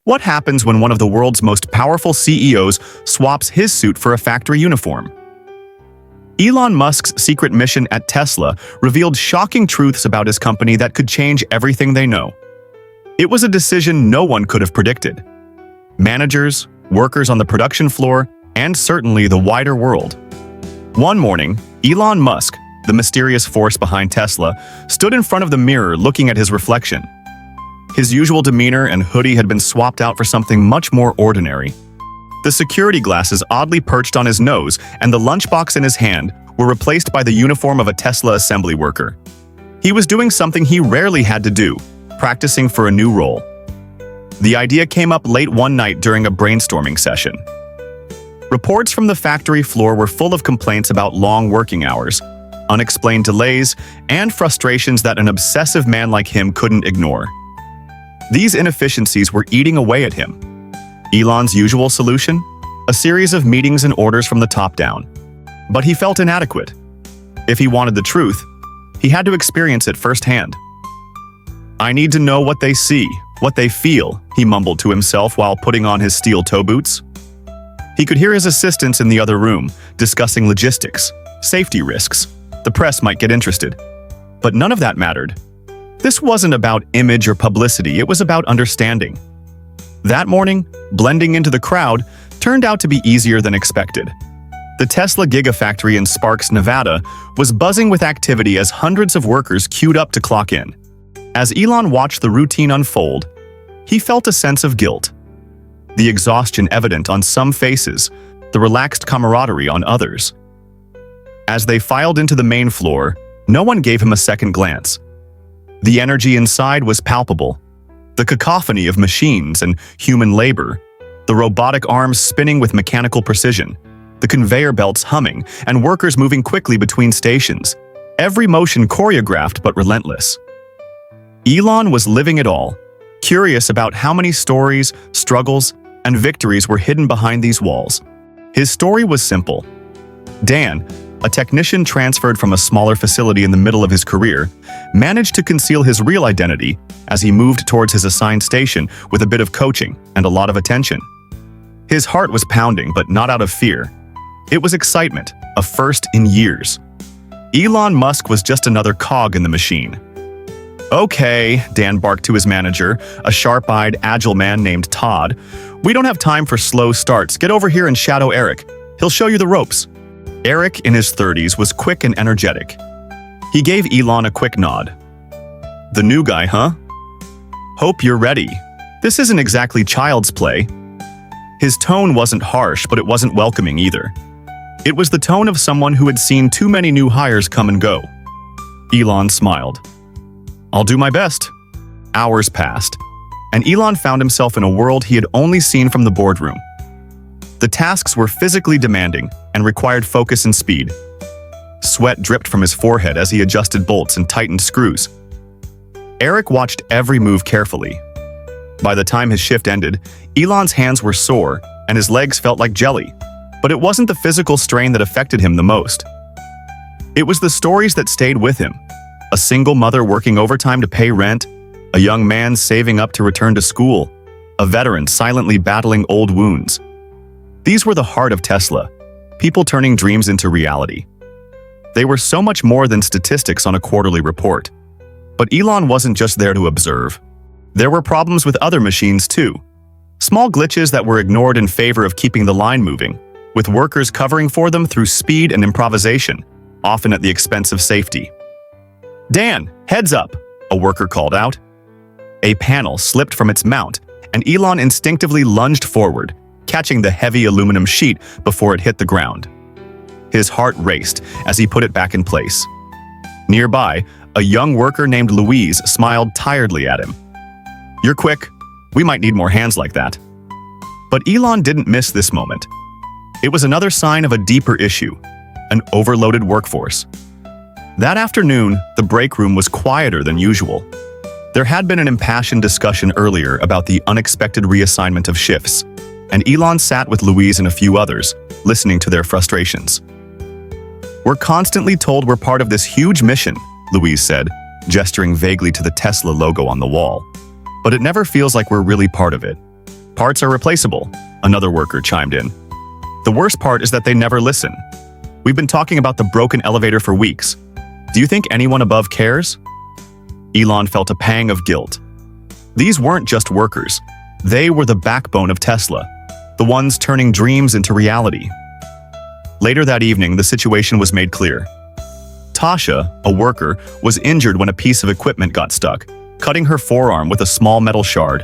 What happens when one of the world's most powerful CEOs swaps his suit for a factory uniform? Elon Musk's secret mission at Tesla revealed shocking truths about his company that could change everything they know. It was a decision no one could have predicted. Managers, workers on the production floor, and certainly the wider world. One morning, Elon Musk, the mysterious force behind Tesla, stood in front of the mirror looking at his reflection. His usual demeanor and hoodie had been swapped out for something much more ordinary. The security glasses oddly perched on his nose and the lunchbox in his hand were replaced by the uniform of a Tesla assembly worker. He was doing something he rarely had to do, practicing for a new role. The idea came up late one night during a brainstorming session. Reports from the factory floor were full of complaints about long working hours, unexplained delays, and frustrations that an obsessive man like him couldn't ignore. These inefficiencies were eating away at him. Elon's usual solution? A series of meetings and orders from the top down. But he felt inadequate. If he wanted the truth, he had to experience it firsthand. "I need to know what they see, what they feel," he mumbled to himself while putting on his steel toe boots. He could hear his assistants in the other room, discussing logistics, safety risks. The press might get interested. But none of that mattered. This wasn't about image or publicity, it was about understanding. That morning, blending into the crowd turned out to be easier than expected. The Tesla Gigafactory in Sparks, Nevada, was buzzing with activity as hundreds of workers queued up to clock in. As Elon watched the routine unfold, he felt a sense of guilt. The exhaustion evident on some faces, the relaxed camaraderie on others. As they filed into the main floor, no one gave him a second glance. The energy inside was palpable. The cacophony of machines and human labor, the robotic arms spinning with mechanical precision, the conveyor belts humming, and workers moving quickly between stations, every motion choreographed but relentless. Elon was living it all, curious about how many stories, struggles, and victories were hidden behind these walls. His story was simple. Dan, a technician transferred from a smaller facility in the middle of his career, managed to conceal his real identity as he moved towards his assigned station with a bit of coaching and a lot of attention. His heart was pounding, but not out of fear. It was excitement, a first in years. Elon Musk was just another cog in the machine. "Okay," Dan barked to his manager, a sharp-eyed, agile man named Todd. "We don't have time for slow starts. Get over here and shadow Eric. He'll show you the ropes." Eric, in his 30s, was quick and energetic. He gave Elon a quick nod. "The new guy, huh? Hope you're ready. This isn't exactly child's play." His tone wasn't harsh, but it wasn't welcoming either. It was the tone of someone who had seen too many new hires come and go. Elon smiled. "I'll do my best." Hours passed, and Elon found himself in a world he had only seen from the boardroom. The tasks were physically demanding and required focus and speed. Sweat dripped from his forehead as he adjusted bolts and tightened screws. Eric watched every move carefully. By the time his shift ended, Elon's hands were sore and his legs felt like jelly. But it wasn't the physical strain that affected him the most. It was the stories that stayed with him. A single mother working overtime to pay rent, a young man saving up to return to school, a veteran silently battling old wounds. These were the heart of Tesla, people turning dreams into reality. They were so much more than statistics on a quarterly report. But Elon wasn't just there to observe. There were problems with other machines too. Small glitches that were ignored in favor of keeping the line moving, with workers covering for them through speed and improvisation, often at the expense of safety. "Dan, heads up," a worker called out. A panel slipped from its mount, and Elon instinctively lunged forward, catching the heavy aluminum sheet before it hit the ground. His heart raced as he put it back in place. Nearby, a young worker named Louise smiled tiredly at him. "You're quick. We might need more hands like that." But Elon didn't miss this moment. It was another sign of a deeper issue, an overloaded workforce. That afternoon, the break room was quieter than usual. There had been an impassioned discussion earlier about the unexpected reassignment of shifts, and Elon sat with Louise and a few others, listening to their frustrations. "We're constantly told we're part of this huge mission," Louise said, gesturing vaguely to the Tesla logo on the wall. "But it never feels like we're really part of it. Parts are replaceable, another worker chimed in. The worst part is that they never listen. We've been talking about the broken elevator for weeks. Do you think anyone above cares? Elon felt a pang of guilt. These weren't just workers. They were the backbone of Tesla, the ones turning dreams into reality. Later that evening, the situation was made clear. Tasha, a worker, was injured when a piece of equipment got stuck, cutting her forearm with a small metal shard.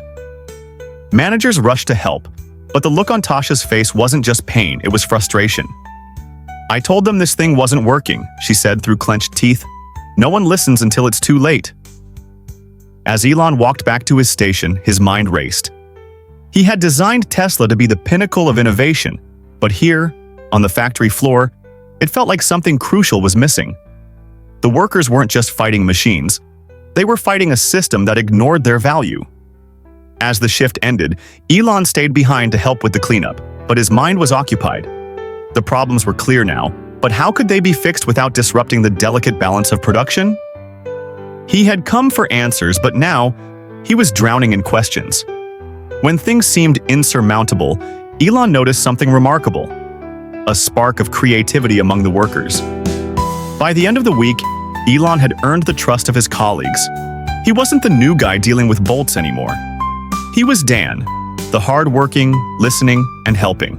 Managers rushed to help, but the look on Tasha's face wasn't just pain, it was frustration. I told them this thing wasn't working, she said through clenched teeth. No one listens until it's too late. As Elon walked back to his station, his mind raced. He had designed Tesla to be the pinnacle of innovation, but here, on the factory floor, it felt like something crucial was missing. The workers weren't just fighting machines. They were fighting a system that ignored their value. As the shift ended, Elon stayed behind to help with the cleanup, but his mind was occupied. The problems were clear now, but how could they be fixed without disrupting the delicate balance of production? He had come for answers, but now he was drowning in questions. When things seemed insurmountable, Elon noticed something remarkable: a spark of creativity among the workers. By the end of the week, Elon had earned the trust of his colleagues. He wasn't the new guy dealing with bolts anymore. He was Dan, the hard-working, listening, and helping.